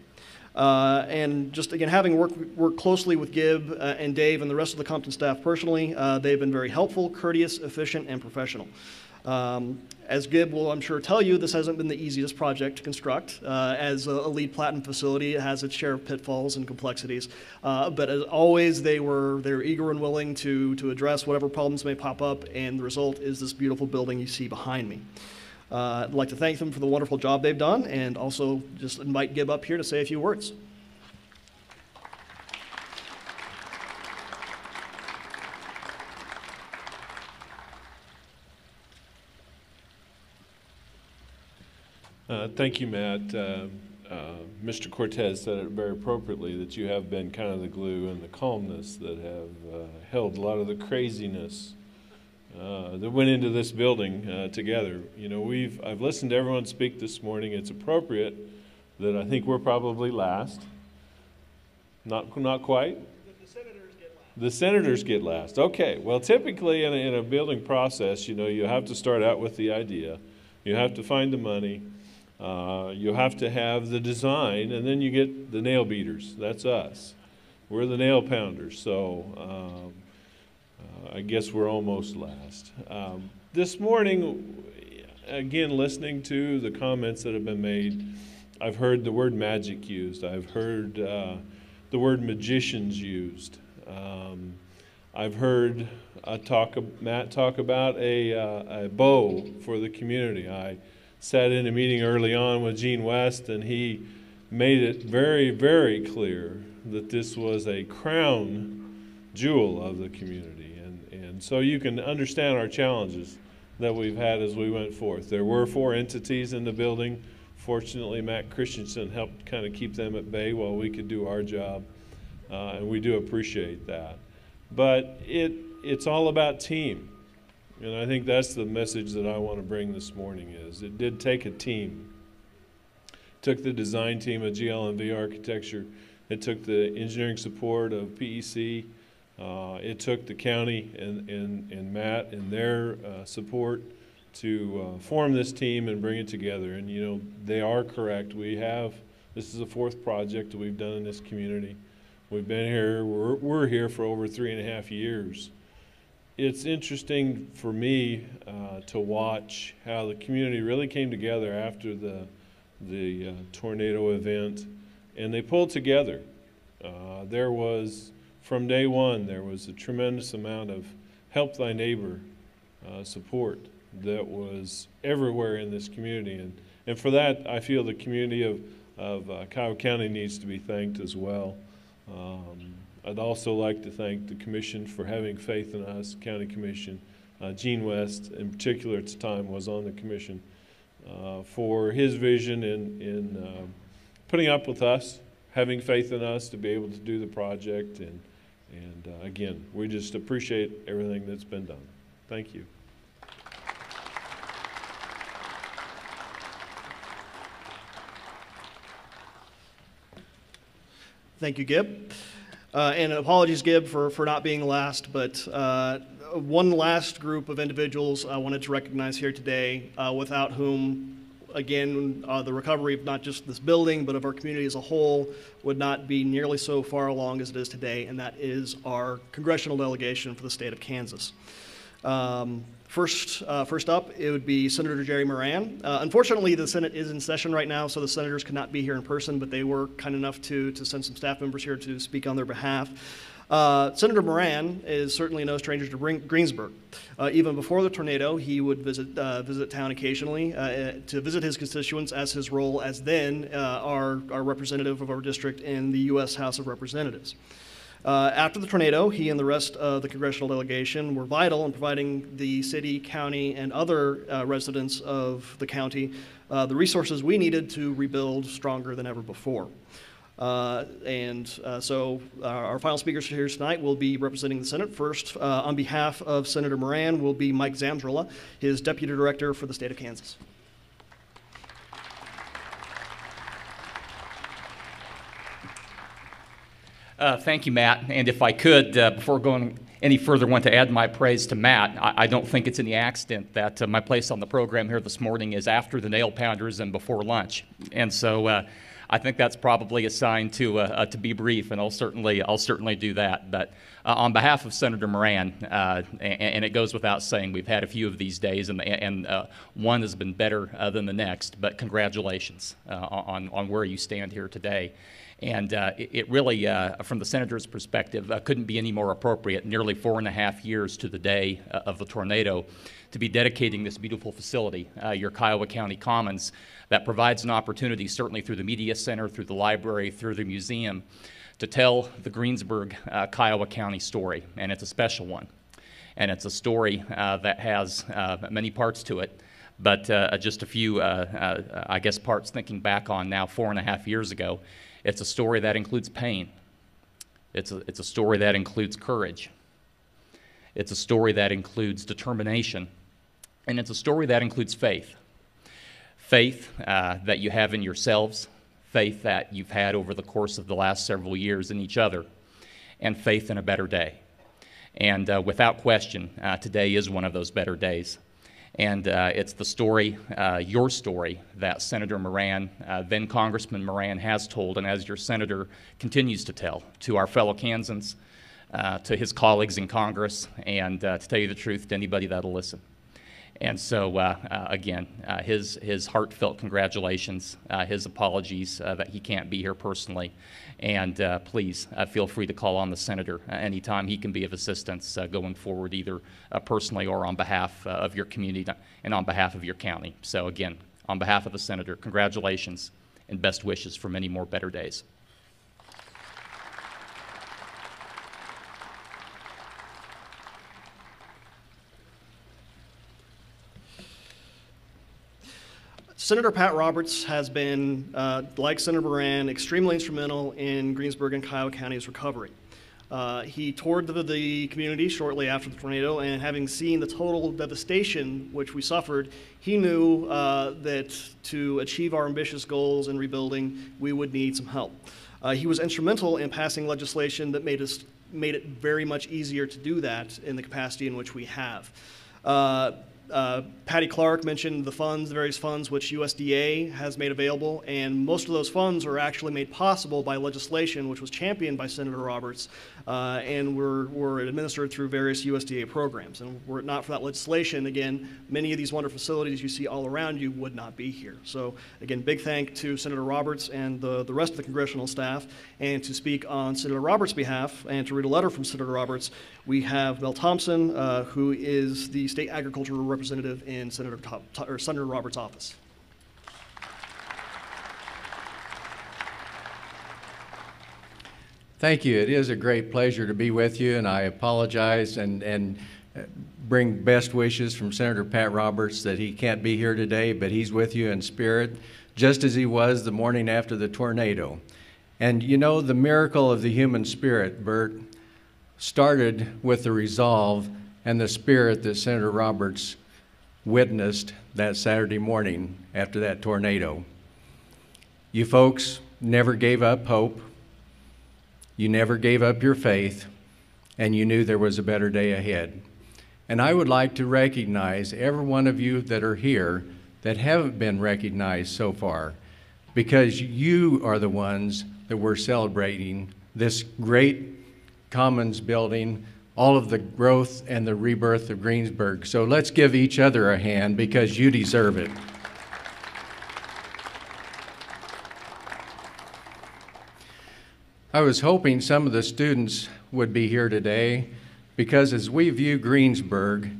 And just again, having worked closely with Gib and Dave and the rest of the Compton staff personally, they've been very helpful, courteous, efficient, and professional. As Gib will, I'm sure, tell you, this hasn't been the easiest project to construct. As a LEED Platinum facility, it has its share of pitfalls and complexities. But as always, they're eager and willing to address whatever problems may pop up, and the result is this beautiful building you see behind me. I'd like to thank them for the wonderful job they've done, and also just invite Gib up here to say a few words. Thank you, Matt. Mr. Cortez said it very appropriately that you have been kind of the glue and the calmness that have held a lot of the craziness that went into this building together. You know, I've listened to everyone speak this morning. It's appropriate that I think we're probably last. Not quite? The senators get last. The senators get last. Okay. Well, typically in a building process, you know, you have to start out with the idea. You have to find the money. You have to have the design, and then you get the nail beaters. That's us. We're the nail pounders. So I guess we're almost last. This morning, again, listening to the comments that have been made, I've heard the word magic used. I've heard the word magicians used. I've heard Matt talk about a bow for the community. I sat in a meeting early on with Gene West, and he made it very, very clear that this was a crown jewel of the community. And so you can understand our challenges that we've had as we went forth. There were 4 entities in the building. Fortunately, Matt Christensen helped kind of keep them at bay while we could do our job, and we do appreciate that. But it's all about team, and I think that's the message that I want to bring this morning is it did take a team. It took the design team of GL&V Architecture. It took the engineering support of PEC. It took the county and Matt and their support to form this team and bring it together. And, you know, they are correct. This is the 4th project that we've done in this community. We've been here, we're here for over 3.5 years. It's interesting for me to watch how the community really came together after the tornado event, and they pulled together. From day one, there was a tremendous amount of help thy neighbor support that was everywhere in this community. And for that, I feel the community of Kiowa County needs to be thanked as well. I'd also like to thank the commission for having faith in us, County Commission. Gene West, in particular at the time, was on the commission for his vision in putting up with us, having faith in us to be able to do the project. And again, we just appreciate everything that's been done. Thank you. Thank you, Gib. And apologies, Gib, for not being last, but one last group of individuals I wanted to recognize here today, without whom, again, the recovery of not just this building, but of our community as a whole would not be nearly so far along as it is today, and that is our congressional delegation for the state of Kansas. First up, it would be Senator Jerry Moran. Unfortunately, the Senate is in session right now, so the senators could not be here in person, but they were kind enough to send some staff members here to speak on their behalf. Senator Moran is certainly no stranger to Greensburg. Even before the tornado, he would visit town occasionally to visit his constituents as his role as then our representative of our district in the U.S. House of Representatives. After the tornado, he and the rest of the congressional delegation were vital in providing the city, county, and other residents of the county the resources we needed to rebuild stronger than ever before. So our final speakers here tonight will be representing the Senate. First, on behalf of Senator Moran, will be Mike Zamzrilla, his Deputy Director for the state of Kansas. Thank you, Matt. And if I could, before going any further, want to add my praise to Matt. I don't think it's any accident that my place on the program here this morning is after the nail pounders and before lunch. And so I think that's probably a sign to be brief, and I'll certainly do that. But on behalf of Senator Moran, and it goes without saying, we've had a few of these days, and one has been better than the next. But congratulations on where you stand here today. And it really, from the Senator's perspective, couldn't be any more appropriate, nearly 4.5 years to the day of the tornado, to be dedicating this beautiful facility, your Kiowa County Commons, that provides an opportunity, certainly through the Media Center, through the library, through the museum, to tell the Greensburg, Kiowa County story. And it's a special one. And it's a story that has many parts to it. But just a few, I guess, parts thinking back on now 4.5 years ago. It's a story that includes pain. It's a story that includes courage. It's a story that includes determination. And it's a story that includes faith. Faith that you have in yourselves, faith that you've had over the course of the last several years in each other, and faith in a better day. And without question, today is one of those better days. And it's the story, your story, that Senator Moran, then Congressman Moran, has told, and as your senator continues to tell, to our fellow Kansans, to his colleagues in Congress, and to tell you the truth, to anybody that'll listen. And so, again, his heartfelt congratulations, his apologies that he can't be here personally. And please feel free to call on the senator anytime he can be of assistance going forward, either personally or on behalf of your community and on behalf of your county. So again, on behalf of the senator, congratulations and best wishes for many more better days. Senator Pat Roberts has been, like Senator Moran, extremely instrumental in Greensburg and Kiowa County's recovery. He toured the community shortly after the tornado, and having seen the total devastation which we suffered, he knew that to achieve our ambitious goals in rebuilding, we would need some help. He was instrumental in passing legislation that made it very much easier to do that in the capacity in which we have. Patty Clark mentioned the funds, the various funds which USDA has made available, and most of those funds are actually made possible by legislation which was championed by Senator Roberts and were administered through various USDA programs. And were it not for that legislation, again, many of these wonderful facilities you see all around you would not be here. So again, big thank to Senator Roberts and the rest of the congressional staff. And to speak on Senator Roberts' behalf and to read a letter from Senator Roberts, we have Mel Thompson, who is the state agricultural representative in Senator Roberts' office. Thank you. It is a great pleasure to be with you, and I apologize and bring best wishes from Senator Pat Roberts that he can't be here today, but he's with you in spirit, just as he was the morning after the tornado. And you know, the miracle of the human spirit, Bert, started with the resolve and the spirit that Senator Roberts witnessed that Saturday morning after that tornado. You folks never gave up hope. You never gave up your faith, and you knew there was a better day ahead. And I would like to recognize every one of you that are here that haven't been recognized so far, because you are the ones that we're celebrating this great Commons building, all of the growth and the rebirth of Greensburg. So let's give each other a hand, because you deserve it. I was hoping some of the students would be here today, because as we view Greensburg,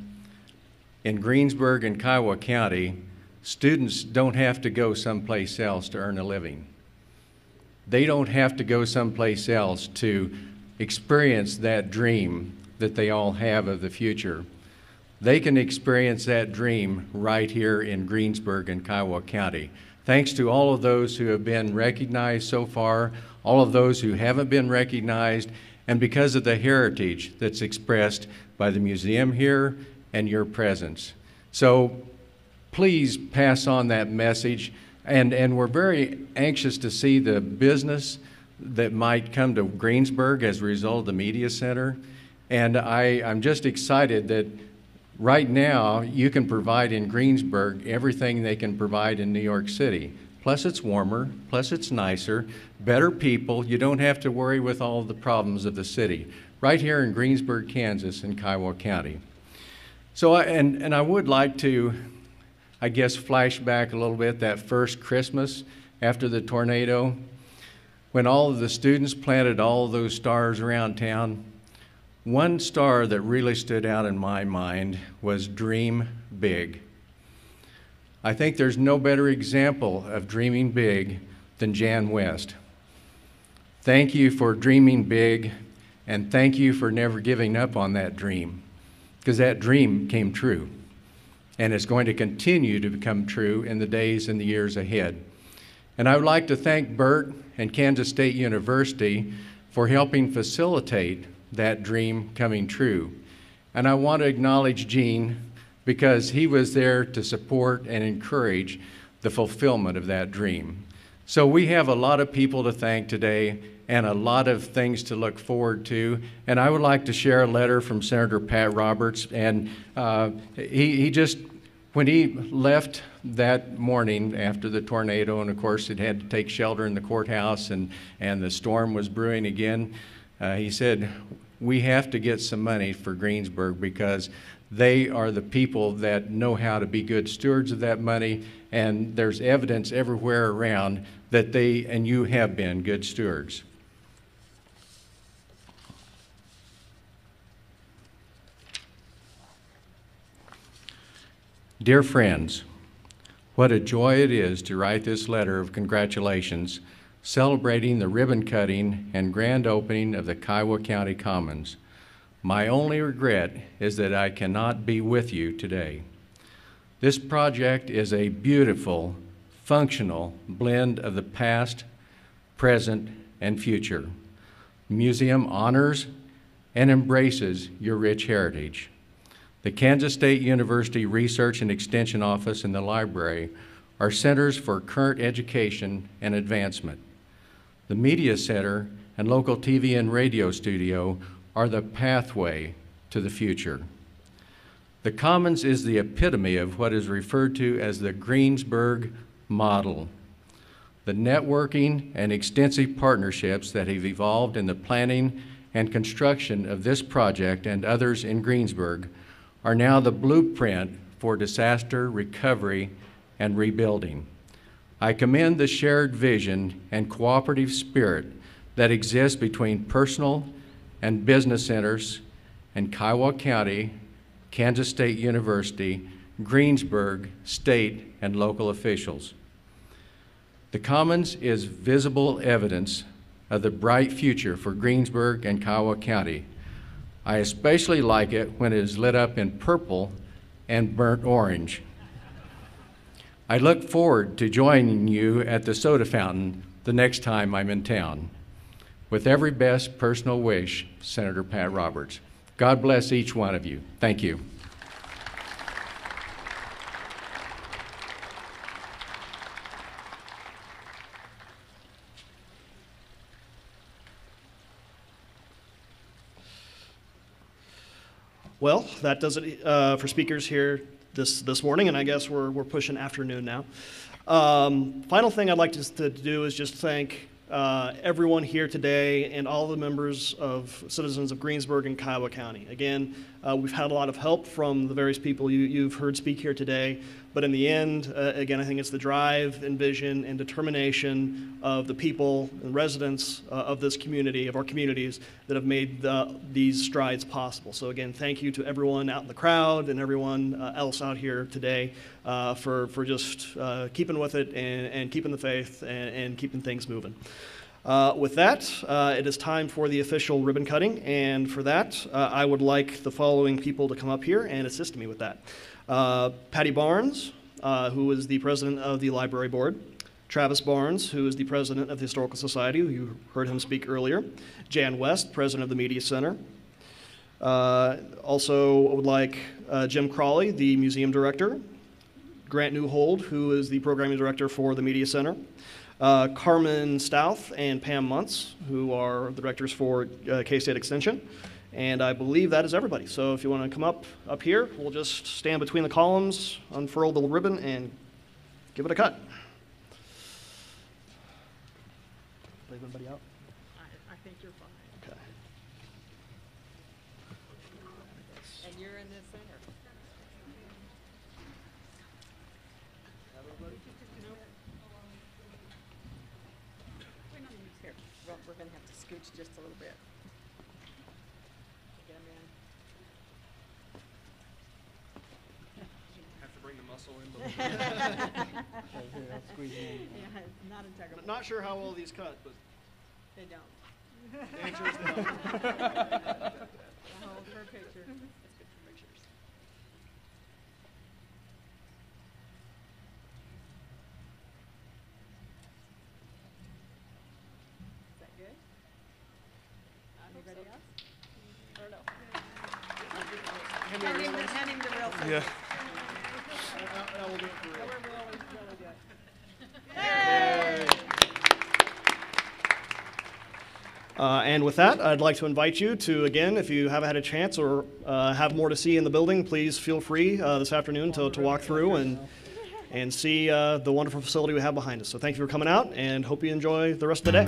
in Greensburg and Kiowa County, students don't have to go someplace else to earn a living. They don't have to go someplace else to experience that dream that they all have of the future. They can experience that dream right here in Greensburg and Kiowa County. Thanks to all of those who have been recognized so far, all of those who haven't been recognized, and because of the heritage that's expressed by the museum here and your presence. So please pass on that message, and we're very anxious to see the business that might come to Greensburg as a result of the Media Center. And I'm just excited that right now you can provide in Greensburg everything they can provide in New York City. Plus it's warmer, plus it's nicer, better people. You don't have to worry with all the problems of the city. Right here in Greensburg, Kansas, in Kiowa County. So, I would like to, I guess, flash back a little bit that first Christmas after the tornado, when all of the students planted all of those stars around town. One star that really stood out in my mind was Dream Big. I think there's no better example of dreaming big than Jan West. Thank you for dreaming big, and thank you for never giving up on that dream, because that dream came true, and it's going to continue to become true in the days and the years ahead. And I would like to thank Bert and Kansas State University for helping facilitate that dream coming true. And I want to acknowledge Gene, because he was there to support and encourage the fulfillment of that dream. So we have a lot of people to thank today and a lot of things to look forward to. And I would like to share a letter from Senator Pat Roberts. And he just, when he left that morning after the tornado, and of course it had to take shelter in the courthouse, and the storm was brewing again, he said, we have to get some money for Greensburg, because they are the people that know how to be good stewards of that money, and there's evidence everywhere around that they and you have been good stewards. Dear friends, what a joy it is to write this letter of congratulations celebrating the ribbon cutting and grand opening of the Kiowa County Commons. My only regret is that I cannot be with you today. This project is a beautiful, functional blend of the past, present, and future. The museum honors and embraces your rich heritage. The Kansas State University Research and Extension Office and the library are centers for current education and advancement. The Media Center and local TV and radio studio are the pathway to the future. The Commons is the epitome of what is referred to as the Greensburg model. The networking and extensive partnerships that have evolved in the planning and construction of this project and others in Greensburg are now the blueprint for disaster recovery and rebuilding. I commend the shared vision and cooperative spirit that exists between personal and business centers and Kiowa County, Kansas State University, Greensburg, state, and local officials. The Commons is visible evidence of the bright future for Greensburg and Kiowa County. I especially like it when it is lit up in purple and burnt orange. I look forward to joining you at the soda fountain the next time I'm in town. With every best personal wish, Senator Pat Roberts. God bless each one of you. Thank you. Well, that does it for speakers here this morning, and I guess we're pushing afternoon now. Final thing I'd like to do is just thank everyone here today and all the members of citizens of Greensburg and Kiowa County. Again, we've had a lot of help from the various people you've heard speak here today, but in the end, again, I think it's the drive and vision and determination of the people and residents of this community, of our communities, that have made these strides possible. So again, thank you to everyone out in the crowd and everyone else out here today for just keeping with it and keeping the faith and keeping things moving. With that, it is time for the official ribbon cutting, and for that, I would like the following people to come up here and assist me with that. Patty Barnes, who is the president of the library board. Travis Barnes, who is the president of the Historical Society, you heard him speak earlier. Jan West, president of the Media Center. Also would like Jim Crawley, the museum director. Grant Newhold, who is the programming director for the Media Center. Carmen Stouth and Pam Muntz, who are the directors for K-State Extension. And I believe that is everybody. So if you want to come up here, we'll just stand between the columns, unfurl the ribbon, and give it a cut. Leave everybody out? I think you're fine. Okay. And you're in the center. Everybody? Nope. Here, well, we're going to have to scooch just a little bit. Get them in. Have to bring the muscle in. Yeah, it's not integral. Not sure how well these cut, but They don't. the answer is no. Hold her picture. That's good for pictures. Is that good? Anybody else? Or no? Hand him the real thing. Yeah. I will do it for real. Really good. And with that, I'd like to invite you to, again, if you haven't had a chance or have more to see in the building, please feel free this afternoon to walk through and see the wonderful facility we have behind us. So thank you for coming out, and hope you enjoy the rest of the day.